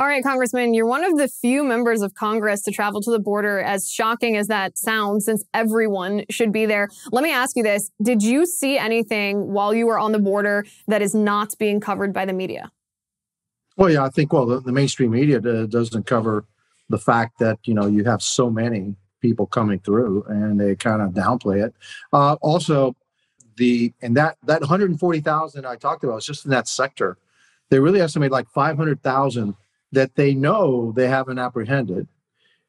All right, Congressman, you're one of the few members of Congress to travel to the border, as shocking as that sounds, since everyone should be there. Let me ask you this. Did you see anything while you were on the border that is not being covered by the media? Well, yeah, I think, the mainstream media doesn't cover the fact that, you have so many people coming through and they kind of downplay it. Also, that 140,000 I talked about is just in that sector. They really estimate like 500,000 that they know they haven't apprehended.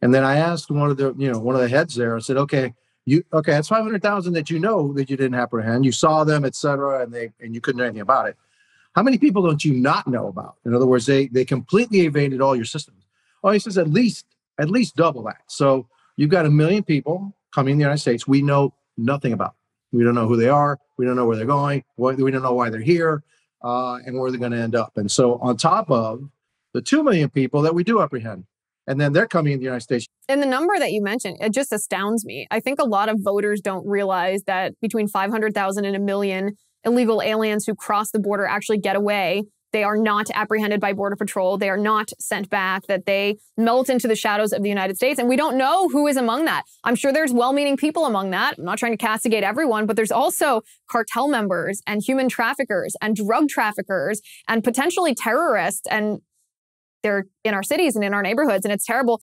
And then I asked one of the heads there. I said, okay, that's 500,000 that that you didn't apprehend. You saw them, et cetera, and you couldn't do anything about it. How many people don't you not know about? In other words, they completely evaded all your systems. Oh, he says at least double that. So you've got 1 million people coming in the United States we know nothing about. We don't know who they are. We don't know where they're going. We don't know why they're here, and where they're going to end up. And so on top of the 2 million people that we do apprehend, and then they're coming in the United States. And the number that you mentioned, it just astounds me. I think a lot of voters don't realize that between 500,000 and 1 million illegal aliens who cross the border actually get away. They are not apprehended by Border Patrol. They are not sent back, that they melt into the shadows of the United States. And we don't know who is among that. I'm sure there's well-meaning people among that. I'm not trying to castigate everyone, but there's also cartel members and human traffickers and drug traffickers and potentially terrorists. And they're in our cities and in our neighborhoods, and it's terrible.